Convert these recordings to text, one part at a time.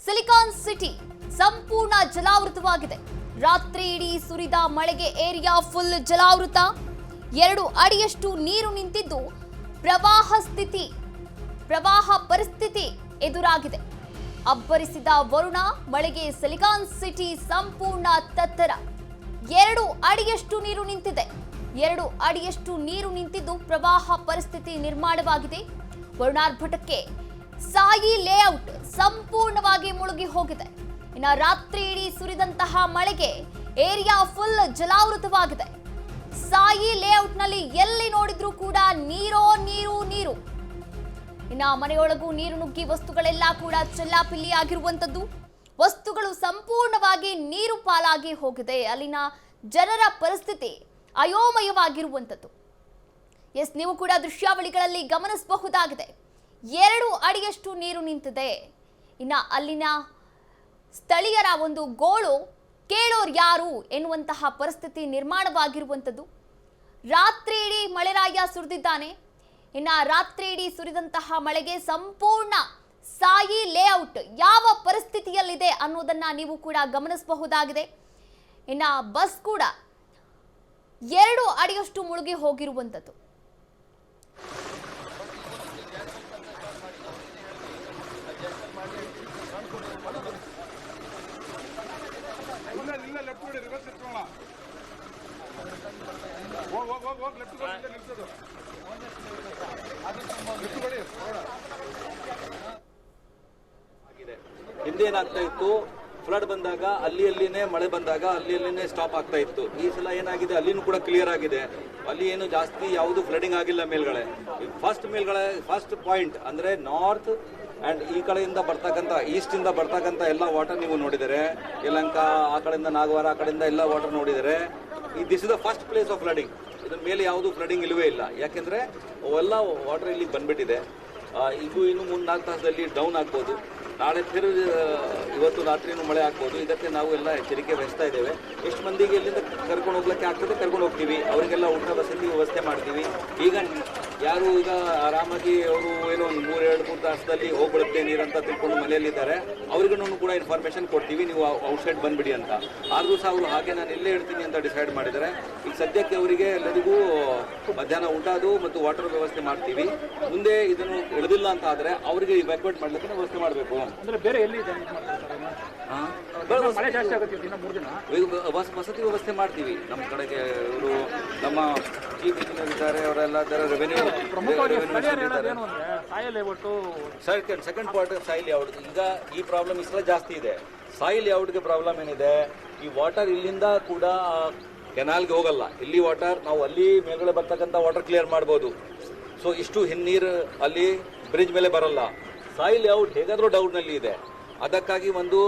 Silicon city ಸಂಪೂರ್ಣ ಜಲಾವೃತವಾಗಿದೆ. ರಾತ್ರಿ ಇಡೀ ಸುರಿದ ಮಳೆಗೆ ಏರಿಯಾ ಫುಲ್ ಜಲಾವೃತ. 2 ಅಡಿಯಷ್ಟು ನೀರು ನಿಂತಿದ್ದು ಪ್ರವಾಹ ಪರಿಸ್ಥಿತಿ ಎದುರಾಗಿದೆ. ಅಬ್ಬರಿಸಿದ ವರುಣ ಮಳೆಗೆ ಸಿಲಿಕಾನ್ ಸಿಟಿ ಸಂಪೂರ್ಣ ತತ್ತರ. 2 ಅಡಿಯಷ್ಟು ನೀರು ನಿಂತಿದೆ. 2 ಅಡಿಯಷ್ಟು ನೀರು ನಿಂತಿದ್ದು ಪ್ರವಾಹ ಪರಿಸ್ಥಿತಿ ನಿರ್ಮಾಣವಾಗಿದೆ. ವರುಣಾರ್ಭಟಕ್ಕೆ ಸಾಯಿ ಲೇಔಟ್ ಸಂಪೂರ್ಣವಾಗಿ ಮುಳುಗಿ ಹೋಗಿದೆ. ಇನ್ನು ರಾತ್ರಿ ಇಡೀ ಸುರಿದಂತಹ ಮಳೆಗೆ ಏರಿಯಾ ಫುಲ್ ಜಲಾವೃತವಾಗಿದೆ. ಸಾಯಿ ಲೇಔಟ್ನಲ್ಲಿ ಎಲ್ಲಿ ನೋಡಿದ್ರೂ ಕೂಡ ನೀರೋ ನೀರು ನೀರು. ಇನ್ನು ಮನೆಯೊಳಗೂ ನೀರು ನುಗ್ಗಿ ವಸ್ತುಗಳೆಲ್ಲ ಕೂಡ ಚೆಲ್ಲಾಪಿಲ್ಲಿ ಆಗಿರುವಂತದ್ದು. ವಸ್ತುಗಳು ಸಂಪೂರ್ಣವಾಗಿ ನೀರು ಪಾಲಾಗಿ ಹೋಗಿದೆ. ಅಲ್ಲಿನ ಜನರ ಪರಿಸ್ಥಿತಿ ಅಯೋಮಯವಾಗಿರುವಂತದ್ದು. ನೀವು ಕೂಡ ದೃಶ್ಯಾವಳಿಗಳಲ್ಲಿ ಗಮನಿಸಬಹುದಾಗಿದೆ. 2 ಅಡಿಯಷ್ಟು ನೀರು ನಿಂತಿದೆ. ಇನ್ನು ಅಲ್ಲಿನ ಸ್ಥಳೀಯರ ಒಂದು ಗೋಳು ಕೇಳೋರು ಯಾರು ಎನ್ನುವಂತಹ ಪರಿಸ್ಥಿತಿ ನಿರ್ಮಾಣವಾಗಿರುವಂಥದ್ದು. ರಾತ್ರಿ ಇಡೀ ಮಳೆರಾಯ ಸುರಿದಿದ್ದಾನೆ. ಇನ್ನು ರಾತ್ರಿ ಇಡೀ ಸುರಿದಂತಹ ಮಳೆಗೆ ಸಂಪೂರ್ಣ ಸಾಯಿ ಲೇಔಟ್ ಯಾವ ಪರಿಸ್ಥಿತಿಯಲ್ಲಿದೆ ಅನ್ನೋದನ್ನ ನೀವು ಕೂಡ ಗಮನಿಸಬಹುದಾಗಿದೆ. ಇನ್ನು ಬಸ್ ಕೂಡ 2 ಅಡಿಯಷ್ಟು ಮುಳುಗಿ ಹೋಗಿರುವಂಥದ್ದು. ಹಿಂದೇನಾಗ್ತಾ ಇತ್ತು, ಫ್ಲಡ್ ಬಂದಾಗ ಅಲ್ಲಿನೇ ಮಳೆ ಬಂದಾಗ ಅಲ್ಲಿನೇ ಸ್ಟಾಪ್ ಆಗ್ತಾ ಇತ್ತು. ಈ ಸಲ ಏನಾಗಿದೆ, ಅಲ್ಲಿನೂ ಕೂಡ ಕ್ಲಿಯರ್ ಆಗಿದೆ. ಅಲ್ಲಿ ಏನು ಜಾಸ್ತಿ ಯಾವುದು ಫ್ಲಡಿಂಗ್ ಆಗಿಲ್ಲ. ಫಸ್ಟ್ ಪಾಯಿಂಟ್ ಅಂದ್ರೆ ನಾರ್ತ್ ಅಂಡ್ ಈ ಕಡೆಯಿಂದ ಬರ್ತಕ್ಕಂಥ ಈಸ್ಟಿಂದ ಬರ್ತಕ್ಕಂಥ ಎಲ್ಲ ವಾಟರ್ ನೀವು ನೋಡಿದರೆ, ಯಲಹಂಕ ಆ ಕಡೆಯಿಂದ ನಾಗವಾರ ಆ ಕಡೆಯಿಂದ ಎಲ್ಲ ವಾಟರ್ ನೋಡಿದರೆ, this is the first place of flooding. ಇದ್ರ ಮೇಲೆ ಯಾವುದು ಫ್ಲಡಿಂಗ್ ಇಲ್ಲವೇ ಇಲ್ಲ. ಯಾಕೆಂದ್ರೆ ಅವೆಲ್ಲ ವಾಟರ್ ಇಲ್ಲಿ ಬಂದ್ಬಿಟ್ಟಿದೆ. ಇದು ಇನ್ನು 3-4 ತಾಸದಲ್ಲಿ ಡೌನ್ ಆಗ್ಬೋದು. ನಾಳೆ ಇವತ್ತು ರಾತ್ರಿನೂ ಮಳೆ ಆಗ್ಬೋದು. ಇದಕ್ಕೆ ನಾವು ಎಲ್ಲ ಎಚ್ಚರಿಕೆ ವಹಿಸ್ತಾ ಇದ್ದೇವೆ. ಎಷ್ಟು ಮಂದಿಗೆ ಇಲ್ಲಿಂದ ಕರ್ಕೊಂಡು ಹೋಗ್ಲಿಕ್ಕೆ ಆಗ್ತದೆ ಕರ್ಕೊಂಡು ಹೋಗ್ತೀವಿ. ಅವರಿಗೆಲ್ಲ ಊಟ ವಸತಿ ವ್ಯವಸ್ಥೆ ಮಾಡ್ತೀವಿ. ಈಗ ಯಾರು ಈಗ ಆರಾಮಾಗಿ ಅವರು ಏನೋ ಒಂದು 3-2-3 ತಾಸದಲ್ಲಿ ಹೋಗ್ಬಿಡುತ್ತೆ ನೀರಂತ ತಿಳ್ಕೊಂಡು ಮನೆಯಲ್ಲಿದ್ದಾರೆ, ಅವ್ರಿಗೂ ಕೂಡ ಇನ್ಫಾರ್ಮೇಶನ್ ಕೊಡ್ತೀವಿ, ನೀವು ಔಟ್ಸೈಡ್ ಬಂದ್ಬಿಡಿ ಅಂತ. ಆದ್ರೂ ಸಹ ಅವರು ಹಾಗೆ ನಾನು ಇಲ್ಲೇ ಇಡ್ತೀನಿ ಅಂತ ಡಿಸೈಡ್ ಮಾಡಿದರೆ, ಈಗ ಸದ್ಯಕ್ಕೆ ಅವರಿಗೆ ಎಲ್ಲರಿಗೂ ಮಧ್ಯಾಹ್ನ ಊಟದು ಮತ್ತು ವಾಟರ್ ವ್ಯವಸ್ಥೆ ಮಾಡ್ತೀವಿ. ಮುಂದೆ ಇದನ್ನು ಇಳಿದಿಲ್ಲ ಅಂತ ಆದರೆ ಅವರಿಗೆ ಇವ್ಯಾಕ್ಯುವೇಟ್ ಮಾಡ್ಲಿಕ್ಕೆ ವ್ಯವಸ್ಥೆ ಮಾಡಬೇಕು. ಅಂದ್ರೆ ಬೇರೆ ಎಲ್ಲಿ ವಸತಿ ವ್ಯವಸ್ಥೆ ಮಾಡ್ತೀವಿ. ನಮ್ಮ ಕಡೆಗೆ ಇವರು ನಮ್ಮ ಚೀಫ್ ಇಂಜಿನಿಯರ್ ಇದ್ದಾರೆ, ಅವರೆಲ್ಲ revenue second part soil layout. ಈಗ ಈ ಪ್ರಾಬ್ಲಮ್ ಈ ಸಲ ಜಾಸ್ತಿ ಇದೆ. ಸಾಯಿಲ್ ಲೇಔಟ್ಗೆ ಪ್ರಾಬ್ಲಮ್ ಏನಿದೆ, ಈ ವಾಟರ್ ಇಲ್ಲಿಂದ ಕೂಡ ಕೆನಾಲ್ಗೆ ಹೋಗಲ್ಲ. ಇಲ್ಲಿ ವಾಟರ್ ನಾವು ಅಲ್ಲಿ ಮೇಲ್ಗಡೆ ಬರ್ತಕ್ಕಂಥ ವಾಟರ್ ಕ್ಲಿಯರ್ ಮಾಡ್ಬೋದು. ಸೊ ಇಷ್ಟು ಹಿನ್ನೀರು ಅಲ್ಲಿ ಬ್ರಿಡ್ಜ್ ಮೇಲೆ ಬರಲ್ಲ. ಸಾಯಿಲ್ ಲೇಔಟ್ ಹೇಗಾದರೂ ಡೌನ್ನಲ್ಲಿ ಇದೆ. ಅದಕ್ಕಾಗಿ ಒಂದು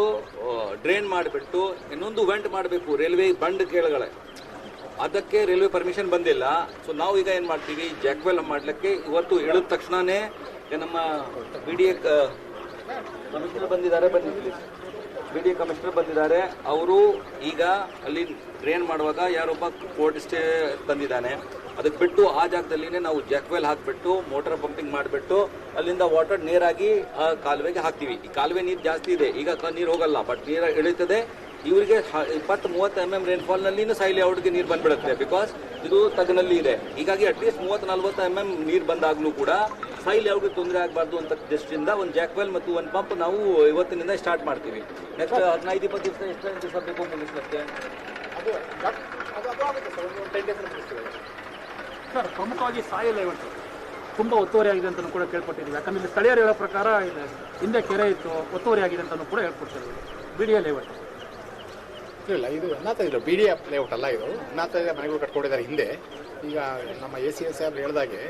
ಡ್ರೈನ್ ಮಾಡಿಬಿಟ್ಟು ಇನ್ನೊಂದು ವೆಂಟ್ ಮಾಡಬೇಕು ರೈಲ್ವೆ ಬಂಡ್ ಕೆಳಗಡೆ. ಅದಕ್ಕೆ ರೈಲ್ವೆ ಪರ್ಮಿಷನ್ ಬಂದಿಲ್ಲ. ಸೊ ನಾವು ಈಗ ಏನು ಮಾಡ್ತೀವಿ, ಜಾಕ್ವೆಲ್ ಮಾಡಲಿಕ್ಕೆ ಇವತ್ತು ಇಳಿದ ತಕ್ಷಣವೇ ನಮ್ಮ BDA ಕಮಿಷನರ್ ಬಂದಿದ್ದಾರೆ. BDA ಕಮಿಷನರ್ ಬಂದಿದ್ದಾರೆ. ಅವರು ಈಗ ಅಲ್ಲಿ ಡ್ರೈನ್ ಮಾಡುವಾಗ ಯಾರೊಬ್ಬ ಕೋರ್ಟ್ ಸ್ಟೇ ತಂದಿದ್ದಾನೆ. ಅದಕ್ಕೆ ಬಿಟ್ಟು ಆ ಜಾಗದಲ್ಲಿನೇ ನಾವು ಜಾಕ್ವೆಲ್ ಹಾಕಿಬಿಟ್ಟು ಮೋಟರ್ ಪಂಪಿಂಗ್ ಮಾಡಿಬಿಟ್ಟು ಅಲ್ಲಿಂದ ವಾಟರ್ ನೇರಾಗಿ ಆ ಕಾಲುವೆಗೆ ಹಾಕ್ತೀವಿ. ಈ ಕಾಲುವೆ ನೀರು ಜಾಸ್ತಿ ಇದೆ, ಈಗ ನೀರು ಹೋಗಲ್ಲ, ಬಟ್ ನೀರು ಇಳಿತದೆ. ಇವರಿಗೆ 20-30 mm ರೈನ್ಫಾಲ್ನಲ್ಲಿನೂ ಸಾಯಿಲ್ ಲೇಔಟ್ಗೆ ನೀರು ಬಂದ್ಬಿಡುತ್ತೆ. ಬಿಕಾಸ್ ಇದು ತಗ್ನಲ್ಲಿ ಇದೆ. ಹೀಗಾಗಿ ಅಟ್ಲೀಸ್ಟ್ 30-40 mm ನೀರು ಬಂದಾಗಲೂ ಕೂಡ ಸಾಯಿಲ್ ಲೇಔಟ್ಗೆ ತೊಂದರೆ ಆಗಬಾರ್ದು ಅಂತ ದೃಷ್ಟಿಯಿಂದ ಒಂದು ಜಾಕ್ವೆಲ್ ಮತ್ತು ಒಂದು ಪಂಪ್ ನಾವು ಇವತ್ತಿನಿಂದ ಸ್ಟಾರ್ಟ್ ಮಾಡ್ತೀವಿ. ನೆಕ್ಸ್ಟ್ 15-20 ದಿವಸ ಎಷ್ಟು ದಿವಸ ಬೇಕು ಮುಗಿಸ್ಲಿಕ್ಕೆ? ಸರ್, ಪ್ರಮುಖವಾಗಿ ಸಾಯಿಲ್ ಲೇಔಟ್ ತುಂಬ ಒತ್ತುವರಿ ಆಗಿದೆ ಅಂತಲೂ ಕೂಡ ಕೇಳ್ಪಟ್ಟಿದ್ದೀವಿ. ಯಾಕಂದರೆ ಇಲ್ಲಿ ಸ್ಥಳೀಯರು ಹೇಳೋ ಪ್ರಕಾರ ಹಿಂದೆ ಕೆರೆ ಇತ್ತು, ಒತ್ತುವರಿ ಆಗಿದೆ ಅಂತಲೂ ಕೂಡ ಹೇಳ್ಕೊಡ್ತಿದ್ದೀವಿ. BDA ಲೇಔಟ್ ಇಲ್ಲ, ಇದು ಅನ್ನಾತ BDA ಲೇಔಟ್ ಅಲ್ಲ. ಇದು ಅನ್ನಾತ ಮನೆಗಳು ಕಟ್ಕೊಂಡಿದ್ದಾರೆ ಹಿಂದೆ. ಈಗ ನಮ್ಮ ACS ಸಾಹೇಬ್ರು ಹೇಳಿದಾಗೆ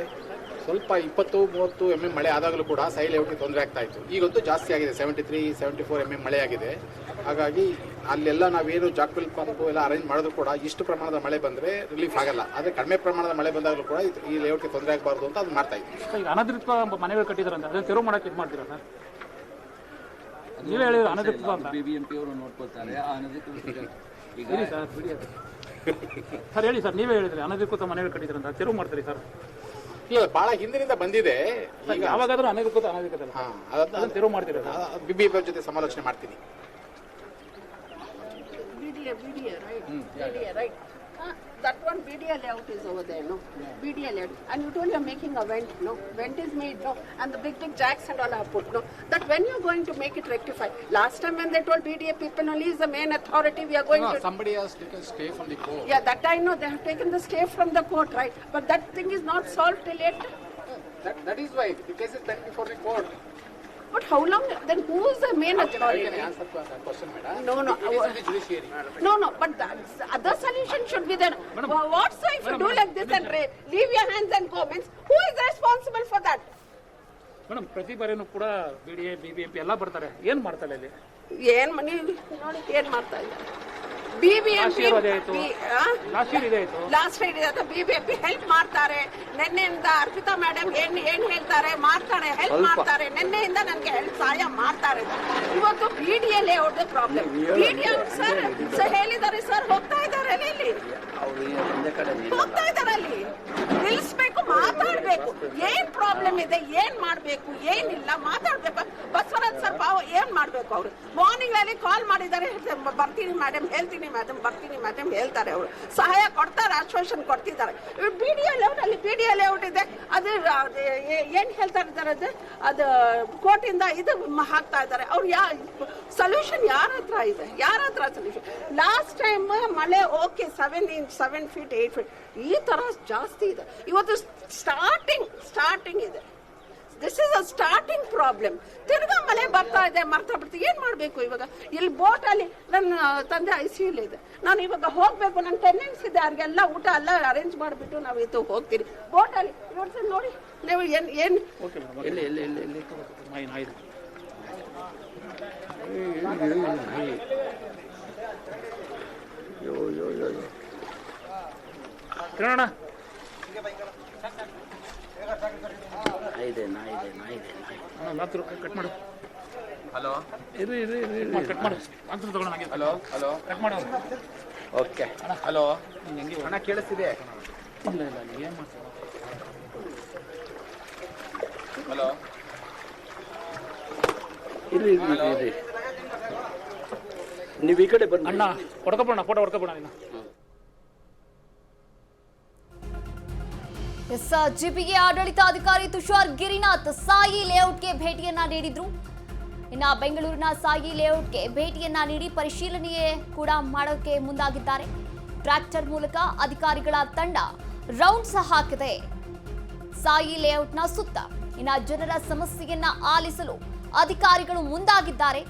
ಸ್ವಲ್ಪ 20-30 mm ಮಳೆ ಆದಾಗಲೂ ಕೂಡ ಸಾಯಿಲ್ ಲೇಔಟ್ಗೆ ತೊಂದರೆ ಆಗ್ತಾ ಇತ್ತು. ಈಗಂತೂ ಜಾಸ್ತಿ ಆಗಿದೆ, 73-74 mm ಮಳೆ ಆಗಿದೆ. ಹಾಗಾಗಿ ಅಲ್ಲೆಲ್ಲ ನಾವೇನು ಜಾಕ್ವೆಲ್ ಪಂಪು ಎಲ್ಲ ಅರೇಂಜ್ ಮಾಡಿದ್ರು ಕೂಡ ಇಷ್ಟು ಪ್ರಮಾಣದ ಮಳೆ ಬಂದರೆ ರಿಲೀಫ್ ಆಗಲ್ಲ. ಆದರೆ ಕಡಿಮೆ ಪ್ರಮಾಣದ ಮಳೆ ಬಂದಾಗಲೂ ಕೂಡ ಈ ಲೇಔಟ್ಗೆ ತೊಂದರೆ ಆಗಬಾರ್ದು ಅಂತ ಅದು ಮಾಡ್ತಾ ಇದ್ದೀವಿ. ಈಗ ಅನಧಿಕೃತ ಮನೆಗಳು ಕಟ್ಟಿದಾರಂತ ಅದನ್ನು ತೆರವು ಮಾಡೋಕ್ಕೆ ಇದು ಮಾಡ್ತೀರಾ ಸರ್? ನೀವೇ ಹೇಳಿದ್ರು ಅನಧಿಕೃತ ಅಂತ. BBMP ಅವರು ನೋಡ್ಕೊಳ್ತಾರೆ ಸರ್ ಹೇಳಿ ಸರ್, ನೀವೇ ಹೇಳಿದ್ರಿ ಅನಧಿಕೃತ ಮನೆಗಳು ಕಟ್ಟಿದ್ರಂತ ತೆರವು ಮಾಡ್ತೀರಿ ಸರ್? ಇಲ್ಲ ಭಾಳ ಹಿಂದಿನಿಂದ ಬಂದಿದೆ. ಈಗ ಯಾವಾಗಾದ್ರೂ ಅನಧಿಕೃತ ಅಲ್ಲ, ಅದನ್ನ ತೆರವು ಮಾಡ್ತಿರೋದು. BBMP ಜೊತೆ ಸಮಾಲೋಚನೆ ಮಾಡ್ತೀನಿ. BDA, right? BDA, right? That one BDA layout is over there, no? BDA layout. And you told you're making a vent, no? Vent is made, no? And the big jacks and all are put, no? That when you're going to make it rectify? Last time when they told BDA people only is the main authority, we are going to... Somebody has taken stay from the court. Yeah, that I know. They have taken the stay from the court, right? But that thing is not solved till yet. That is why the case is pending before the court. But how long? Then who is the main authority? Can I answer that question, madam? No. It is in the judiciary. No, but the other solution should be there. What so if you do like this and leave your hands and go, means who is responsible for that? Madam, ಪ್ರತಿ ಬಾರಿನೂ ಕೂಡ BDA, BBMP ಎಲ್ಲ ಬರ್ತಾರೆ. ಏನ್ ಮಾಡ್ತಾರೆ ಇಲ್ಲಿ? ಏನ್ ಮನಿ ನೋಡಿ ಏನ್ ಮಾಡ್ತಾ ಇದ್ದಾರೆ? BBMP ಲಾಸ್ಟ್ ಇದೆ ಅಂತ BBMP ಹೆಲ್ಪ್ ಮಾಡ್ತಾರೆ. ನಿನ್ನೆಯಿಂದ ಅರ್ಪಿತಾ ಮೇಡಮ್ ಏನ್ ಹೇಳ್ತಾರೆ, ಮಾಡ್ತಾರೆ, ಹೆಲ್ಪ್ ಮಾಡ್ತಾರೆ. ನಿನ್ನೆಯಿಂದ ನನಗೆ ಹೆಲ್ಪ್ ಸಹಾಯ ಮಾಡ್ತಾರೆ. ಇವತ್ತು BDA layout problem. BDA sir ಹೇಳಿದ್ದಾರೆ, ಸರ್ ಹೋಗ್ತಾ ಇದ್ದಾರೆ ಅಲ್ಲಿ, ಹೋಗ್ತಾ ಇದ್ದಾರೆ ಅಲ್ಲಿ. ನಿಲ್ಲಿಸ್ಬೇಕು, ಮಾತಾಡ್ಬೇಕು. ಏನ್ ಪ್ರಾಬ್ಲಮ್ ಇದೆ, ಏನ್ ಮಾಡ್ಬೇಕು, ಏನಿಲ್ಲ ಮಾತಾಡ್ಬೇಕು. ಬಸವರಾಜ್ ಸರ್ ಏನ್ ಮಾಡ್ಬೇಕು? ಅವರು ಮಾರ್ನಿಂಗ್ ಅಲ್ಲಿ ಕಾಲ್ ಮಾಡಿದ್ದಾರೆ, ಬರ್ತೀನಿ ಮೇಡಮ್, ಹೇಳ್ತೀನಿ ಮೇಡಮ್, ಬರ್ತೀನಿ ಮೇಡಮ್ ಹೇಳ್ತಾರೆ. ಅವರು ಸಹಾಯ ಕೊಡ್ತಾರೆ, ಆಶ್ವಾಸನೆ ಕೊಡ್ತಿದ್ದಾರೆ. BDA ಲೇಔಟ್ ಅಲ್ಲಿ BDA ಲೇಔಟ್ ಇದೆ, ಅದು ಏನ್ ಹೇಳ್ತಾ ಇದ್ದಾರೆ, ಅದು ಕೋರ್ಟಿಂದ ಇದು ಹಾಕ್ತಾ ಇದ್ದಾರೆ. ಅವ್ರು ಸೊಲ್ಯೂಷನ್ ಯಾರ ಹತ್ರ ಇದೆ? ಯಾರ ಹತ್ರ ಸೊಲ್ಯೂಷನ್? ಲಾಸ್ಟ್ ಟೈಮ್ ಮಳೆ ಓಕೆ 7 inch 7 feet 8 feet ಈ ತರ ಜಾಸ್ತಿ ಇದೆ. ಇವತ್ತು ಸ್ಟಾರ್ಟಿಂಗ್ ಇದೆ. This is a starting problem. ತಿರ್ಗಾ ಮಳೆ ಬರ್ತಾ ಇದೆ, ಮರ್ತಾ ಬಿಡ್ತೀವಿ. ಏನ್ ಮಾಡ್ಬೇಕು ಇವಾಗ? ಇಲ್ಲಿ ಬೋಟ್ ಅಲ್ಲಿ ನನ್ನ ತಂದೆ ICU ಇದೆ. ನಾನು ಇವಾಗ ಹೋಗ್ಬೇಕು, ನನ್ನ ಟೆನೆಂಟ್ಸ್ ಇದೆ, ಅವ್ರಿಗೆಲ್ಲ ಊಟ ಎಲ್ಲ ಅರೇಂಜ್ ಮಾಡಿಬಿಟ್ಟು ನಾವು ಇದು ಹೋಗ್ತೀವಿ ಬೋಟ್ ಅಲ್ಲಿ. ನೋಡಿ ನೀವು ಏನ್ ಕಿರಣ ಕಟ್ ಮಾಡು. ಹಲೋ, ಕಟ್ ಮಾಡು, ಮಾತ್ರ ತಗೊಳ್ಳೋಣ. ಹಲೋ, ಕಟ್ ಮಾಡು. ಓಕೆ. ಹಲೋ, ಹಣ ಕೇಳಿಸ್ತಿದೆ? ಇಲ್ಲ ಏನು ಮಾಡ್ತಾರೆ? ಹಲೋ, ಇರ್ರಿ ನೀವು ಈ ಕಡೆ ಬನ್ನಿ. ಅಣ್ಣ ಹೊಡ್ಕೊಬೋಣ, ಫೋಟೋ ಹೊಡ್ಕೊಬೋಣ ನೀನು. ಎಸ್, ಜಿಪಿಎ ಆಡಳಿತಾಧಿಕಾರಿ ತುಷಾರ್ ಗಿರಿನಾಥ್ ಸಾಯಿ ಲೇಔಟ್ಗೆ ಭೇಟಿಯನ್ನ ನೀಡಿದ್ರು. ಇನ್ನು ಬೆಂಗಳೂರಿನ ಸಾಯಿ ಲೇಔಟ್ಗೆ ಭೇಟಿಯನ್ನ ನೀಡಿ ಪರಿಶೀಲನೆ ಕೂಡ ಮಾಡೋಕೆ ಮುಂದಾಗಿದ್ದಾರೆ. ಟ್ರ್ಯಾಕ್ಟರ್ ಮೂಲಕ ಅಧಿಕಾರಿಗಳ ತಂಡ ರೌಂಡ್ಸ್ ಹಾಕಿದೆ ಸಾಯಿ ಲೇಔಟ್ನ ಸುತ್ತ. ಇನ್ನು ಜನರ ಸಮಸ್ಯೆಯನ್ನ ಆಲಿಸಲು ಅಧಿಕಾರಿಗಳು ಮುಂದಾಗಿದ್ದಾರೆ.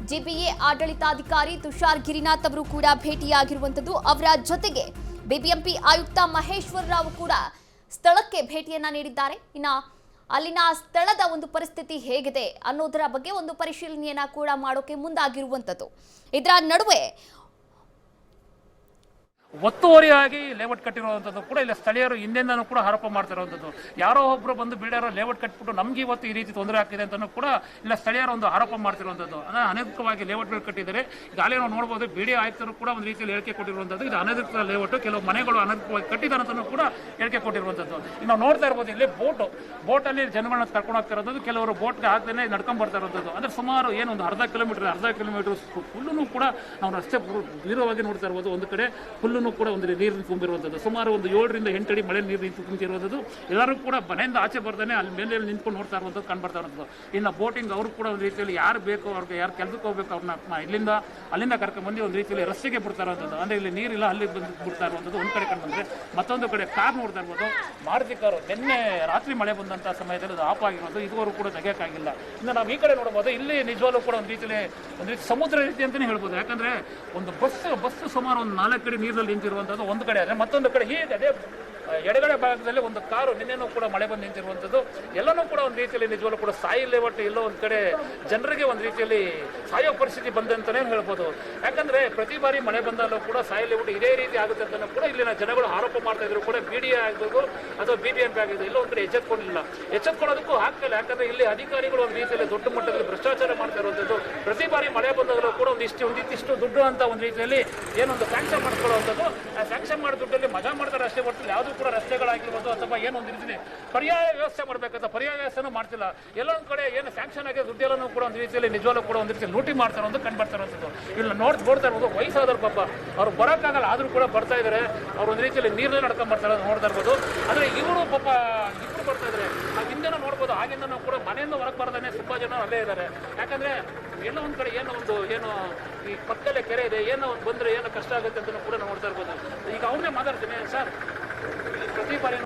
ಜಿಪಿಎ ಆಡಳಿತಾಧಿಕಾರಿ ತುಷಾರ್ ಗಿರಿನಾಥ್ ಅವರು ಕೂಡ ಭೇಟಿಯಾಗಿರುವಂತದ್ದು. ಅವರ ಜೊತೆಗೆ BBMP ಆಯುಕ್ತ ಮಹೇಶ್ವರ್ ರಾವ್ ಕೂಡ ಸ್ಥಳಕ್ಕೆ ಭೇಟಿಯನ್ನ ನೀಡಿದ್ದಾರೆ. ಇನ್ನು ಅಲ್ಲಿನ ಸ್ಥಳದ ಒಂದು ಪರಿಸ್ಥಿತಿ ಹೇಗಿದೆ ಅನ್ನೋದರ ಬಗ್ಗೆ ಒಂದು ಪರಿಶೀಲನೆಯನ್ನ ಕೂಡ ಮಾಡೋಕೆ ಮುಂದಾಗಿರುವಂಥದ್ದು. ಇದರ ನಡುವೆ ಒತ್ತುವರಿಯಾಗಿ ಲೇಔಟ್ ಕಟ್ಟಿರುವಂಥದ್ದು ಕೂಡ ಇಲ್ಲಿ ಸ್ಥಳೀಯರು ಹಿಂದೆಂದನೂ ಕೂಡ ಆರೋಪ ಮಾಡ್ತಿರುವಂಥದ್ದು. ಯಾರೋ ಒಬ್ಬರು ಬಂದು ಬಿಡಾರೋ ಲೇಔಟ್ ಕಟ್ಬಿಟ್ಟು ನಮ್ಗೆ ಇವತ್ತು ಈ ರೀತಿ ತೊಂದರೆ ಆಗ್ತಿದೆ ಅಂತಲೂ ಕೂಡ ಇಲ್ಲ ಸ್ಥಳೀಯರು ಒಂದು ಆರೋಪ ಮಾಡ್ತಿರುವಂಥದ್ದು. ಅಂದರೆ ಅನಧಿಕೃತವಾಗಿ ಲೇಔಟ್ಗಳು ಕಟ್ಟಿದ್ದಾರೆ. ಈಗಾಗಲೇ ನಾವು ನೋಡ್ಬೋದು, BDA ಆಯುಕ್ತರು ಕೂಡ ಒಂದು ರೀತಿಯಲ್ಲಿ ಹೇಳಿಕೆ ಕೊಟ್ಟಿರುವಂಥದ್ದು. ಇದು ಅನಧಿಕೃತ ಲೇಔಟ್, ಕೆಲವು ಮನೆಗಳು ಅನಧಿಕೃತವಾಗಿ ಕಟ್ಟಿದ್ದಾರೆ ಅಂತಲೂ ಕೂಡ ಹೇಳಿಕೆ ಕೊಟ್ಟಿರುವಂಥದ್ದು. ಈಗ ನಾವು ನೋಡ್ತಾ ಇರ್ಬೋದು, ಇಲ್ಲಿ ಬೋಟಲ್ಲಿ ಜನಗಳನ್ನ ಕರ್ಕೊಂಡು ಹೋಗ್ತಿರೋದು, ಕೆಲವರು ಬೋಟ್ಗೆ ಹಾಕ್ದೇ ನಡ್ಕೊಂಡು ಬರ್ತಾ ಇರೋದು. ಅಂದರೆ ಸುಮಾರು ಒಂದು ಅರ್ಧ ಕಿಲೋಮೀಟರ್ ಹುಲ್ಲೂ ಕೂಡ ನಾವು ರಸ್ತೆ ದೂರವಾಗಿ ನೋಡ್ತಾ ಇರ್ಬೋದು. ಒಂದು ಕಡೆ ಹುಲ್ಲು ಕೂಡ ಒಂದು ನೀರಿನ ತುಂಬಿರುವಂಥದ್ದು, ಸುಮಾರು ಒಂದು 7 ರಿಂದ 8 ಅಡಿ ಮಳೆ ನೀರು ತುಂಬಿರುವಂಥದ್ದು. ಎಲ್ಲರೂ ಕೂಡ ಮನೆಯಿಂದ ಆಚೆ ಬರ್ತಾನೆ ಅಲ್ಲಿ ಮೇಲೆ ನಿಂತ್ಕೊಂಡು ನೋಡ್ತಾ ಇರುವಂಥದ್ದು, ಕಂಡುಬರ್ತಾ ಇರುವಂಥದ್ದು. ಇನ್ನು ಬೋಟಿಂಗ್ ಅವರು ಕೂಡ ಒಂದು ರೀತಿಯಲ್ಲಿ ಯಾರು ಬೇಕೋ ಅವ್ರಿಗೆ, ಯಾರು ಕೆಲಸಕ್ಕೆ ಹೋಗ್ಬೇಕು ಅವ್ರನ್ನ ಅಲ್ಲಿಂದ ಕರ್ಕೊಂಡ್ಬಂದು ಒಂದು ರೀತಿಯಲ್ಲಿ ರಸ್ತೆಗೆ ಬಿಡ್ತಾ ಇರುವಂಥದ್ದು. ಅಂದರೆ ಇಲ್ಲಿ ನೀರಿಲ್ಲ, ಅಲ್ಲಿ ಬಂದು ಬಿಡ್ತಾ ಇರುವಂಥದ್ದು ಒಂದು ಕಡೆ ಕಂಡು ಬಂದರೆ. ಮತ್ತೊಂದು ಕಡೆ ಕಾರ್ ನೋಡ್ತಾ ಇರ್ಬೋದು, ಮಾರುತಿ ಕಾರು ನಿನ್ನೆ ರಾತ್ರಿ ಮಳೆ ಬಂದಂಥ ಸಮಯದಲ್ಲಿ ಅದು ಆಫ್ ಆಗಿರೋದು, ಇದುವರೆಗೂ ಕೂಡ ತೆಗೆಯೋಕ್ಕಾಗಿಲ್ಲ. ಇನ್ನು ನಾವು ಈ ಕಡೆ ನೋಡ್ಬೋದು, ಇಲ್ಲಿ ನಿಜವಾಗ್ಲೂ ಕೂಡ ಒಂದು ರೀತಿ ಸಮುದ್ರ ರೀತಿ ಅಂತಲೇ ಹೇಳ್ಬೋದು. ಯಾಕಂದರೆ ಒಂದು ಬಸ್ ಸುಮಾರು ಒಂದು 4 ಅಡಿ ನೀರಿನಲ್ಲಿ ನಿಂತಿರುವಂಥದ್ದು ಒಂದು ಕಡೆ ಆದರೆ, ಮತ್ತೊಂದು ಕಡೆ ಅದೇ ಎಡಗಡೆ ಭಾಗದಲ್ಲಿ ಒಂದು ಕಾರು ನಿನ್ನೆನೂ ಕೂಡ ಮಳೆ ಬಂದು ನಿಂತಿರುವಂಥದ್ದು. ಎಲ್ಲನೂ ಕೂಡ ಒಂದು ರೀತಿಯಲ್ಲಿ ನಿಜವಾಗ್ಲೂ ಕೂಡ ಸಾಯಿ ಲೇಔಟ್ ಎಲ್ಲೋ ಒಂದು ಕಡೆ ಜನರಿಗೆ ಒಂದು ರೀತಿಯಲ್ಲಿ ಸಾಯೋ ಪರಿಸ್ಥಿತಿ ಬಂದಂತಲೇ ಹೇಳ್ಬೋದು. ಯಾಕಂದ್ರೆ ಪ್ರತಿ ಬಾರಿ ಮಳೆ ಬಂದಲ್ಲೂ ಕೂಡ ಸಾಯಿ ಲೇಔಟ್ ಇದೇ ರೀತಿ ಆಗುತ್ತೆ ಅಂತ ಕೂಡ ಇಲ್ಲಿನ ಜನಗಳು ಆರೋಪ ಮಾಡ್ತಾ ಇದ್ರು ಕೂಡ BDA ಆಗಬೇಕು ಅಥವಾ BBMP ಆಗಿದೆ ಇಲ್ಲ ಒಂದ್ ಕಡೆ ಎಚ್ಚೆತ್ಕೊಳ್ಳೋದಕ್ಕೂ ಆಗ್ತಿಲ್ಲ. ಯಾಕಂದ್ರೆ ಇಲ್ಲಿ ಅಧಿಕಾರಿಗಳು ಒಂದು ರೀತಿಯಲ್ಲಿ ದೊಡ್ಡ ಮಟ್ಟದಲ್ಲಿ ಭ್ರಷ್ಟಾಚಾರ ಮಾಡ್ತಾ ಇರುವಂಥದ್ದು. ಪ್ರತಿ ಬಾರಿ ಮಳೆ ಬಂದಾಗಲೂ ಕೂಡ ಒಂದಿಷ್ಟು ದುಡ್ಡು ಅಂತ ಒಂದು ರೀತಿಯಲ್ಲಿ ಏನೊಂದು ಸ್ಯಾಂಕ್ಷನ್ ಮಾಡ್ಕೊಳ್ಳುವಂಥದ್ದು. ಆ ಸ್ಯಾಂಕ್ಷನ್ ಮಾಡೋ ದುಡ್ಡಲ್ಲಿ ಮಜಾ ಮಾಡ್ತಾರೆ ಅಷ್ಟೇ ಹೊರತು ಯಾವುದೂ ಕೂಡ ರಸ್ತೆಗಳಾಗಿರ್ಬೋದು ಅಥವಾ ಏನೊಂದು ರೀತಿಯಲ್ಲಿ ಪರ್ಯಾಯ ವ್ಯವಸ್ಥೆ ಮಾಡಬೇಕಂತ ಪರ್ಯಾಯ ವ್ಯವಸ್ಥೆನೂ ಮಾಡ್ತಿಲ್ಲ. ಎಲ್ಲೊಂದು ಕಡೆ ಏನು ಸ್ಯಾಂಕ್ಷನ್ ಆಗಿದೆ ದುಡ್ಡೆಲ್ಲನೂ ಕೂಡ ಒಂದು ರೀತಿಯಲ್ಲಿ ನಿಜವಾಗ್ಲೂ ಕೂಡ ಒಂದು ರೀತಿ ಲೂಟಿ ಮಾಡ್ತಾರೆ ಅಂತ ಕಂಡು ಬರ್ತಾ ಇರುವಂಥದ್ದು. ಇಲ್ಲ ನೋಡ್ತಾ ಇರ್ಬೋದು ವಯಸ್ಸಾದ್ರು ಪಾಪ ಅವ್ರು ಬರೋಕ್ಕಾಗಲ್ಲ ಆದರೂ ಕೂಡ ಬರ್ತಾ ಇದ್ದಾರೆ. ಅವ್ರು ಒಂದು ರೀತಿಯಲ್ಲಿ ನೀರಲ್ಲೇ ನಡ್ಕೊಂಡ್ ಬರ್ತಾರೆ ನೋಡ್ತಾ ಇರ್ಬೋದು. ಆದರೆ ಇವರು ಪಾಪ ಇಬ್ಬರು ಬರ್ತಾ ಇದ್ದಾರೆ. ನಾವು ಹಿಂದೆನೂ ನೋಡ್ಬೋದು, ಆಗಿಂದ ನಾವು ಕೂಡ ಮನೆಯಿಂದ ಹೊರಗೆ ಬರ್ದಾನೆ ತುಂಬಾ ಜನ ಅಲ್ಲೇ ಇದ್ದಾರೆ. ಯಾಕಂದ್ರೆ ಏನೋ ಒಂದು ಕಡೆ ಏನು ಈ ಪಕ್ಕದಲ್ಲೇ ಕೆರೆ ಇದೆ, ಏನೋ ಒಂದು ಬಂದ್ರೆ ಏನೋ ಕಷ್ಟ ಆಗುತ್ತೆ ಅಂತ ಕೂಡ ನಾವು ನೋಡ್ತಾ ಇರ್ಬೋದು. ಈಗ ಅವ್ರನ್ನೇ ಮಾತಾಡ್ತೀನಿ ಸರ್, ಪ್ರತಿ ಬಾರಿ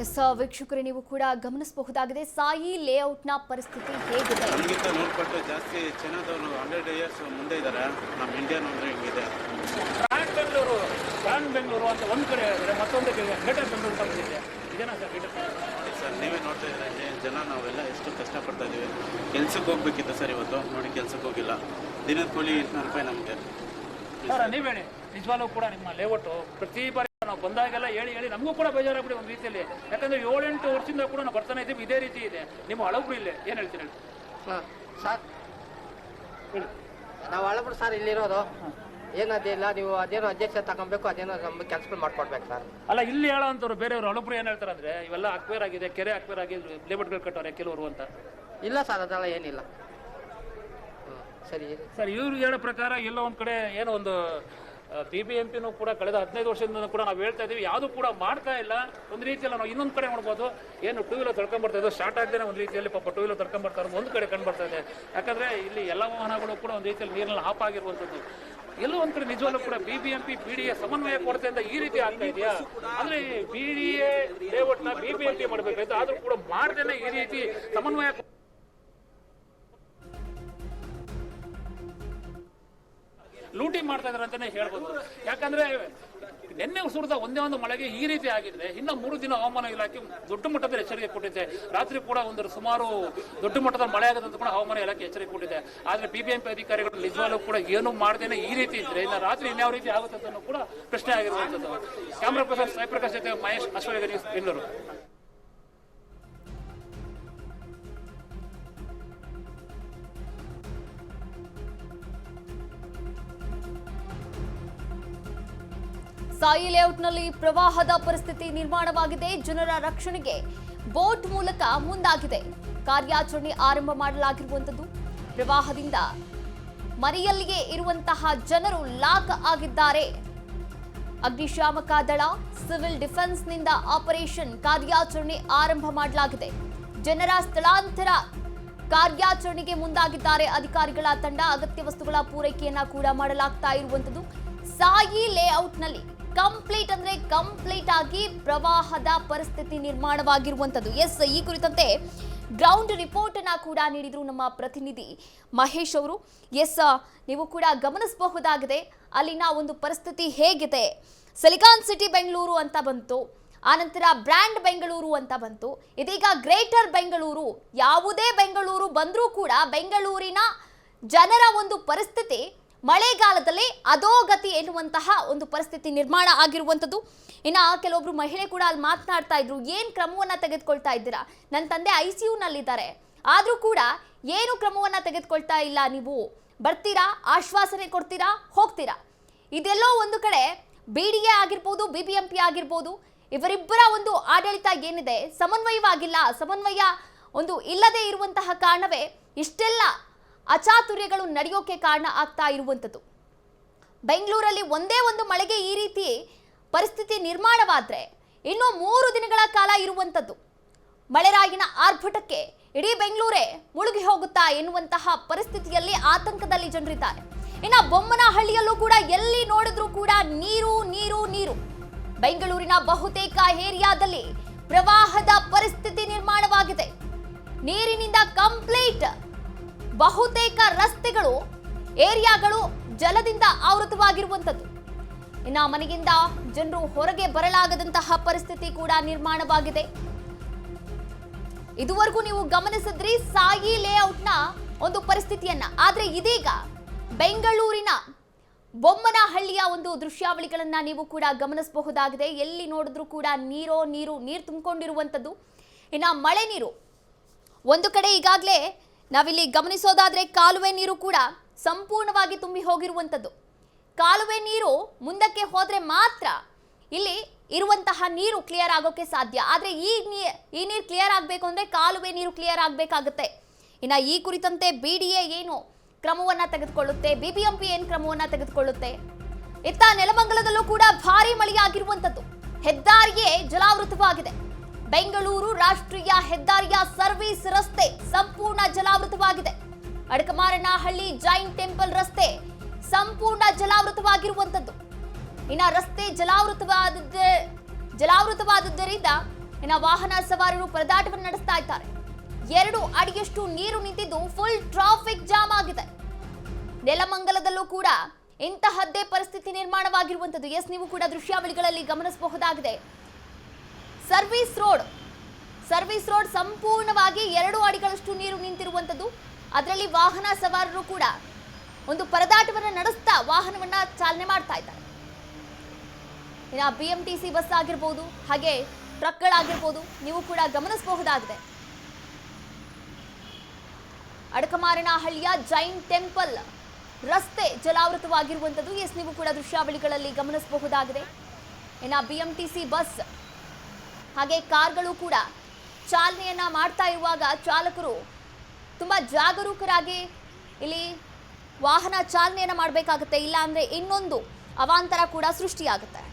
ಎಸ್ ವೀಕ್ಷಕರೇ, ನೀವು ಕೂಡ ಗಮನಿಸಬಹುದಾಗಿದೆ ಸಾಯಿ ಲೇಔಟ್ನ ಪರಿಸ್ಥಿತಿ ಹೇಗಿದೆ. ನಮಗಿಂತ ನೋಡ್ಪಟ್ಟು ಜಾಸ್ತಿ ಚೈನಾದವರು 100 ಇಯರ್ಸ್ ಮುಂದೆ ಇದ್ದಾರೆ. ನಮ್ಮ ಇಂಡಿಯನ್ ಅಂದ್ರೆ ಹಿಂಗಿದೆ. ಬ್ರ್ಯಾಂಡ್ ಬೆಂಗಳೂರು ಅಂತ ಒಂದು ಕಡೆ ಇದ್ದಾರೆ, ಮತ್ತೊಂದು ಗ್ರೇಟರ್ ಬೆಂಗಳೂರು ಬಂದಿದೆ. ಇದೇನಾ ಸರ್ ಸರ್ ನೀವೇ ನೋಡ್ತಾ ಇದ್ರೆ ಜನ ನಾವೆಲ್ಲ ಎಷ್ಟು ಕಷ್ಟಪಡ್ತಾ ಇದೀವಿ. ಕೆಲ್ಸಕ್ಕೆ ಹೋಗ್ಬೇಕಿತ್ತು ಸರ್, ಇವತ್ತು ನೋಡಿ ಕೆಲ್ಸಕ್ಕೆ ಹೋಗಿಲ್ಲ. ದಿನದ ಕೂಲಿ 800 ರೂಪಾಯಿ ನಮಗೆ. ಸರ್ ನೀವು ಹೇಳಿ, ನಿಜವಾಗ್ಲೂ ಕೂಡ ನಿಮ್ಮ ಲೇಔಟು ಪ್ರತಿ ಬಾರಿ ನಾವು ಬಂದಾಗೆಲ್ಲ ಹೇಳಿ ನಮಗೂ ಕೂಡ ಬೇಜಾರಾಗ್ಬಿಡಿ ಒಂದು ರೀತಿಯಲ್ಲಿ. ಯಾಕಂದ್ರೆ 7-8 ವರ್ಷದಿಂದ ಕೂಡ ನಾವು ಬರ್ತಾನೆ ಇದ್ದೀವಿ, ಇದೇ ರೀತಿ ಇದೆ. ನಿಮ್ಮ ಹಳಬ್ರು ಇಲ್ಲೇ ಏನು ಹೇಳ್ತೀರಿ ಹೇಳಿ ಸರ್? ನಾವು ಹಳಬ್ರು ಸರ್ ಇಲ್ಲಿರೋದು. ಏನದಿಲ್ಲ, ನೀವು ಅದೇನೋ ಅಧ್ಯಕ್ಷ ತಗೊಬೇಕು, ಅದೇನೋ ನಮ್ಗೆ ಕೆಲಸಗಳು ಮಾಡ್ಕೊಡ್ಬೇಕು ಸರ್. ಅಲ್ಲ ಇಲ್ಲಿ ಹೇಳೋ ಅಂತವ್ರು ಬೇರೆಯವರು ಹಳಬ್ರು ಏನು ಹೇಳ್ತಾರೆ ಅಂದ್ರೆ ಇವೆಲ್ಲ ಅಕ್ವೇರ್ ಆಗಿದೆ, ಕೆರೆ ಅಕ್ವೇರ್ ಆಗಿ ಲೇಔಟ್ಗಳು ಕಟ್ಟೋರೆ ಕೆಲವರು ಅಂತ. ಇಲ್ಲ ಸರ್, ಅದೆಲ್ಲ ಏನಿಲ್ಲ. ಸರಿ ಸರ್, ಇವ್ರು ಹೇಳೋ ಪ್ರಕಾರ ಎಲ್ಲೋ ಒಂದು ಕಡೆ ಏನೋ ಒಂದು BBMPನೂ ಕೂಡ ಕಳೆದ 15 ವರ್ಷದಿಂದ ಕೂಡ ನಾವು ಹೇಳ್ತಾ ಇದೀವಿ, ಯಾವುದು ಕೂಡ ಮಾಡ್ತಾ ಇಲ್ಲ. ಒಂದು ರೀತಿಯಲ್ಲಿ ನಾವು ಇನ್ನೊಂದು ಕಡೆ ನೋಡ್ಬೋದು, ಏನು 2 ವೀಲರ್ ತಡ್ಕೊಂಡ್ಬರ್ತಾ ಇದ್ದು ಸ್ಟಾರ್ಟ್ ಆಗದೆ ಒಂದು ರೀತಿಯಲ್ಲಿ ಪಾಪ 2 ವೀಲರ್ ತಡ್ಕೊಂಡ್ಬರ್ತಾ ಇರೋದು ಒಂದು ಕಡೆ ಕಂಡು ಬರ್ತಾ ಇದೆ. ಯಾಕಂದ್ರೆ ಇಲ್ಲಿ ಎಲ್ಲ ವಾಹನಗಳು ಕೂಡ ಒಂದು ರೀತಿಯಲ್ಲಿ ನೀರಿನಲ್ಲಿ ಹಾಪ್ ಆಗಿರುವಂಥದ್ದು. ಎಲ್ಲೋ ಒಂದು ಕಡೆ ನಿಜವಾಗ್ಲೂ ಕೂಡ BBMP BDA ಸಮನ್ವಯ ಕೊರತೆಯಿಂದ ಈ ರೀತಿ ಆಗ್ತಾ ಇದೆಯಾ ಅಂದ್ರೆ BDA ಲೇಔಟ್ನ BBMP ಮಾಡಬೇಕಾಯ್ತು, ಆದ್ರೂ ಕೂಡ ಮಾಡ್ದೇನೆ ಈ ರೀತಿ ಸಮನ್ವಯ ಲೂಟಿ ಮಾಡ್ತಾ ಇದಾರೆ ಅಂತಾನೆ ಹೇಳ್ಬೋದು. ಯಾಕಂದ್ರೆ ನಿನ್ನೆ ಸುರಿದ ಒಂದೇ ಒಂದು ಮಳೆಗೆ ಈ ರೀತಿ ಆಗಿದ್ರೆ ಇನ್ನು 3 ದಿನ ಹವಾಮಾನ ಇಲಾಖೆ ದೊಡ್ಡ ಮಟ್ಟದಲ್ಲಿ ಎಚ್ಚರಿಕೆ ಕೊಟ್ಟಿದೆ. ರಾತ್ರಿ ಕೂಡ ಸುಮಾರು ದೊಡ್ಡ ಮಟ್ಟದ ಮಳೆ ಆಗೋದಂತ ಕೂಡ ಹವಾಮಾನ ಇಲಾಖೆ ಎಚ್ಚರಿಕೆ ಕೊಟ್ಟಿದೆ. ಆದ್ರೆ BBMP ಅಧಿಕಾರಿಗಳು ನಿಜವಾಗ್ಲೂ ಕೂಡ ಏನು ಮಾಡದೇನೆ ಈ ರೀತಿ ಇದ್ರೆ ಇನ್ನು ರಾತ್ರಿ ಇನ್ಯಾವ ರೀತಿ ಆಗುತ್ತೆ ಅಂತ ಕೂಡ ಪ್ರಶ್ನೆ ಆಗಿರುವಂತದ್ದು. ಕ್ಯಾಮ್ರಾ ಪರ್ಸನ್ ಸಾಯಿಪ್ರಕಾಶ್ ಜೊತೆ ಮಹೇಶ್, ಅಶ್ವವೇಗ ನ್ಯೂಸ್, ಬೆಂಗಳೂರು. ಸಾಯಿ ಲೇಔಟ್ನಲ್ಲಿ ಪ್ರವಾಹದ ಪರಿಸ್ಥಿತಿ ನಿರ್ಮಾಣವಾಗಿದೆ. ಜನರ ರಕ್ಷಣೆಗೆ ಬೋಟ್ ಮೂಲಕ ಮುಂದಾಗಿದೆ ಕಾರ್ಯಾಚರಣೆ ಆರಂಭ ಮಾಡಲಾಗಿರುವಂತದ್ದು. ಪ್ರವಾಹದಿಂದ ಮನೆಯಲ್ಲಿಯೇ ಇರುವಂತಹ ಜನರು ಲಾಕ್ ಆಗಿದ್ದಾರೆ. ಅಗ್ನಿಶಾಮಕ ದಳ, ಸಿವಿಲ್ ಡಿಫೆನ್ಸ್ನಿಂದ ಆಪರೇಷನ್ ಕಾರ್ಯಾಚರಣೆ ಆರಂಭ ಮಾಡಲಾಗಿದೆ. ಜನರ ಸ್ಥಳಾಂತರ ಕಾರ್ಯಾಚರಣೆಗೆ ಮುಂದಾಗಿದ್ದಾರೆ ಅಧಿಕಾರಿಗಳ ತಂಡ. ಅಗತ್ಯ ವಸ್ತುಗಳ ಪೂರೈಕೆಯನ್ನ ಕೂಡ ಮಾಡಲಾಗ್ತಾ ಇರುವಂತದ್ದು. ಸಾಯಿ ಲೇಔಟ್ನಲ್ಲಿ ಕಂಪ್ಲೀಟ್ ಆಗಿ ಪ್ರವಾಹದ ಪರಿಸ್ಥಿತಿ ನಿರ್ಮಾಣವಾಗಿರುವಂತದ್ದು. ಎಸ್, ಈ ಕುರಿತಂತೆ ಗ್ರೌಂಡ್ ರಿಪೋರ್ಟ್ ಅನ್ನ ಕೂಡ ನೀಡಿದ್ರು ನಮ್ಮ ಪ್ರತಿನಿಧಿ ಮಹೇಶ್ ಅವರು. ಎಸ್, ನೀವು ಕೂಡ ಗಮನಿಸಬಹುದಾಗಿದೆ ಅಲ್ಲಿನ ಒಂದು ಪರಿಸ್ಥಿತಿ ಹೇಗಿದೆ. ಸಿಲಿಕಾನ್ ಸಿಟಿ ಬೆಂಗಳೂರು ಅಂತ ಬಂತು, ಆನಂತರ ಬ್ರ್ಯಾಂಡ್ ಬೆಂಗಳೂರು ಅಂತ ಬಂತು, ಇದೀಗ ಗ್ರೇಟರ್ ಬೆಂಗಳೂರು. ಯಾವುದೇ ಬೆಂಗಳೂರು ಬಂದರೂ ಕೂಡ ಬೆಂಗಳೂರಿನ ಜನರ ಒಂದು ಪರಿಸ್ಥಿತಿ ಮಳೆಗಾಲದಲ್ಲಿ ಅಧೋಗತಿ ಎನ್ನುವಂತಹ ಒಂದು ಪರಿಸ್ಥಿತಿ ನಿರ್ಮಾಣ ಆಗಿರುವಂಥದ್ದು. ಇನ್ನು ಕೆಲವೊಬ್ರು ಮಹಿಳೆ ಕೂಡ ಅಲ್ಲಿ ಮಾತನಾಡ್ತಾ ಇದ್ರು, ಏನು ಕ್ರಮವನ್ನ ತೆಗೆದುಕೊಳ್ತಾ ಇದ್ದೀರಾ? ನನ್ನ ತಂದೆ ICUನಲ್ಲಿದ್ದಾರೆ, ಆದರೂ ಕೂಡ ಏನು ಕ್ರಮವನ್ನ ತೆಗೆದುಕೊಳ್ತಾ ಇಲ್ಲ. ನೀವು ಬರ್ತೀರಾ, ಆಶ್ವಾಸನೆ ಕೊಡ್ತೀರಾ, ಹೋಗ್ತೀರಾ. ಇದೆಲ್ಲೋ ಒಂದು ಕಡೆ BDA ಆಗಿರ್ಬೋದು, BBMP ಆಗಿರ್ಬೋದು, ಇವರಿಬ್ಬರ ಒಂದು ಆಡಳಿತ ಏನಿದೆ ಸಮನ್ವಯವಾಗಿಲ್ಲ. ಸಮನ್ವಯ ಒಂದು ಇಲ್ಲದೆ ಇರುವಂತಹ ಕಾರಣವೇ ಇಷ್ಟೆಲ್ಲ ಅಚಾತುರ್ಯಗಳು ನಡೆಯೋಕೆ ಕಾರಣ ಆಗ್ತಾ ಇರುವಂಥದ್ದು. ಬೆಂಗಳೂರಲ್ಲಿ ಒಂದೇ ಒಂದು ಮಳೆಗೆ ಈ ರೀತಿ ಪರಿಸ್ಥಿತಿ ನಿರ್ಮಾಣವಾದ್ರೆ ಇನ್ನು 3 ದಿನಗಳ ಕಾಲ ಇರುವಂಥದ್ದು. ಮಳೆರಾಯಿನ ಆರ್ಭಟಕ್ಕೆ ಇಡೀ ಬೆಂಗಳೂರೇ ಮುಳುಗಿ ಹೋಗುತ್ತಾ ಎನ್ನುವಂತಹ ಪರಿಸ್ಥಿತಿಯಲ್ಲಿ ಆತಂಕದಲ್ಲಿ ಜನರಿದ್ದಾರೆ. ಇನ್ನು ಬೊಮ್ಮನಹಳ್ಳಿಯಲ್ಲೂ ಕೂಡ ಎಲ್ಲಿ ನೋಡಿದ್ರೂ ಕೂಡ ನೀರು ನೀರು ನೀರು. ಬೆಂಗಳೂರಿನ ಬಹುತೇಕ ಏರಿಯಾದಲ್ಲಿ ಪ್ರವಾಹದ ಪರಿಸ್ಥಿತಿ ನಿರ್ಮಾಣವಾಗಿದೆ. ನೀರಿನಿಂದ ಕಂಪ್ಲೀಟ್ ಬಹುತೇಕ ರಸ್ತೆಗಳು, ಏರಿಯಾಗಳು ಜಲದಿಂದ ಆವೃತವಾಗಿರುವಂಥದ್ದು. ಇನ್ನು ಮನೆಯಿಂದ ಜನರು ಹೊರಗೆ ಬರಲಾಗದಂತಹ ಪರಿಸ್ಥಿತಿ ಕೂಡ ನಿರ್ಮಾಣವಾಗಿದೆ. ಇದುವರೆಗೂ ನೀವು ಗಮನಿಸಿದ್ರಿ ಸಾಯಿ ಲೇಔಟ್ನ ಒಂದು ಪರಿಸ್ಥಿತಿಯನ್ನ. ಆದ್ರೆ ಇದೀಗ ಬೆಂಗಳೂರಿನ ಬೊಮ್ಮನಹಳ್ಳಿಯ ಒಂದು ದೃಶ್ಯಾವಳಿಗಳನ್ನ ನೀವು ಕೂಡ ಗಮನಿಸಬಹುದಾಗಿದೆ. ಎಲ್ಲಿ ನೋಡಿದ್ರೂ ಕೂಡ ನೀರು ತುಂಬಿಕೊಂಡಿರುವಂಥದ್ದು. ಇನ್ನ ಮಳೆ ನೀರು ಒಂದು ಕಡೆ ಈಗಾಗಲೇ ನಾವಿಲ್ಲಿ ಗಮನಿಸೋದಾದ್ರೆ ಕಾಲುವೆ ನೀರು ಕೂಡ ಸಂಪೂರ್ಣವಾಗಿ ತುಂಬಿ ಹೋಗಿರುವಂಥದ್ದು. ಕಾಲುವೆ ನೀರು ಮುಂದಕ್ಕೆ ಹೋದ್ರೆ ಮಾತ್ರ ಇಲ್ಲಿ ಇರುವಂತಹ ನೀರು ಕ್ಲಿಯರ್ ಆಗೋಕೆ ಸಾಧ್ಯ. ಆದರೆ ಈ ನೀರು ಕ್ಲಿಯರ್ ಆಗಬೇಕು ಅಂದರೆ ಕಾಲುವೆ ನೀರು ಕ್ಲಿಯರ್ ಆಗಬೇಕಾಗುತ್ತೆ. ಇನ್ನು ಈ ಕುರಿತಂತೆ BDA ಏನು ಕ್ರಮವನ್ನು ತೆಗೆದುಕೊಳ್ಳುತ್ತೆ, BBMP ಏನು ಕ್ರಮವನ್ನು ತೆಗೆದುಕೊಳ್ಳುತ್ತೆ. ಇತ್ತ ನೆಲಮಂಗಲದಲ್ಲೂ ಕೂಡ ಭಾರಿ ಮಳೆಯಾಗಿರುವಂಥದ್ದು. ಹೆದ್ದಾರಿಯೇ ಜಲಾವೃತವಾಗಿದೆ. ಬೆಂಗಳೂರು ರಾಷ್ಟ್ರೀಯ ಹೆದ್ದಾರಿಯ ಸರ್ವಿಸ್ ರಸ್ತೆ ಸಂಪೂರ್ಣ ಜಲಾವೃತವಾಗಿದೆ. ಅಡಕಮಾರನಹಳ್ಳಿ ಜೈನ್ ಟೆಂಪಲ್ ರಸ್ತೆ ಸಂಪೂರ್ಣ ಜಲಾವೃತವಾಗಿರುವಂಥದ್ದು. ಇನ್ನು ರಸ್ತೆ ಜಲಾವೃತವಾದದ್ದರಿಂದ ಇನ್ನು ವಾಹನ ಸವಾರರು ಪರದಾಟವನ್ನು ನಡೆಸ್ತಾ ಇದ್ದಾರೆ. 2 ಅಡಿಯಷ್ಟು ನೀರು ನಿಂತಿದ್ದು ಫುಲ್ ಟ್ರಾಫಿಕ್ ಜಾಮ್ ಆಗಿದೆ. ನೆಲಮಂಗಲದಲ್ಲೂ ಕೂಡ ಇಂತಹದ್ದೇ ಪರಿಸ್ಥಿತಿ ನಿರ್ಮಾಣವಾಗಿರುವಂಥದ್ದು. ಎಸ್, ನೀವು ಕೂಡ ದೃಶ್ಯಾವಳಿಗಳಲ್ಲಿ ಗಮನಿಸಬಹುದಾಗಿದೆ. ಸರ್ವಿಸ್ ರೋಡ್ ಸಂಪೂರ್ಣವಾಗಿ 2 ಅಡಿಗಳಷ್ಟು ನೀರು ನಿಂತಿರುವಂಥದ್ದು. ಅದರಲ್ಲಿ ವಾಹನ ಸವಾರರು ಕೂಡ ಒಂದು ಪರದಾಟವನ್ನು ನಡೆಸ್ತಾ ವಾಹನವನ್ನ ಚಾಲನೆ ಮಾಡ್ತಾ ಇದ್ದಾರೆ. ಇನ್ನು BMTC ಬಸ್ ಆಗಿರ್ಬೋದು, ಹಾಗೆ ಟ್ರಕ್ಗಳಾಗಿರ್ಬೋದು, ನೀವು ಕೂಡ ಗಮನಿಸಬಹುದಾಗಿದೆ. ಅಡಕಮಾರನಹಳ್ಳಿಯ ಜೈನ್ ಟೆಂಪಲ್ ರಸ್ತೆ ಜಲಾವೃತವಾಗಿರುವಂಥದ್ದು. ಎಸ್, ನೀವು ಕೂಡ ದೃಶ್ಯಾವಳಿಗಳಲ್ಲಿ ಗಮನಿಸಬಹುದಾಗಿದೆ. ಇನ್ನು BMTC ಬಸ್ ಹಾಗೆ ಕಾರ್ಗಳು ಕೂಡ ಚಾಲನೆಯನ್ನ ಮಾಡ್ತಾ ಇರುವಾಗ ಚಾಲಕರು ತುಂಬಾ ಜಾಗರೂಕರಾಗಿ ಇಲ್ಲಿ ವಾಹನ ಚಾಲನೆಯನ್ನ ಮಾಡಬೇಕಾಗುತ್ತೆ. ಇಲ್ಲ ಅಂದ್ರೆ ಇನ್ನೊಂದು ಅವಾಂತರ ಕೂಡ ಸೃಷ್ಟಿಯಾಗುತ್ತೆ.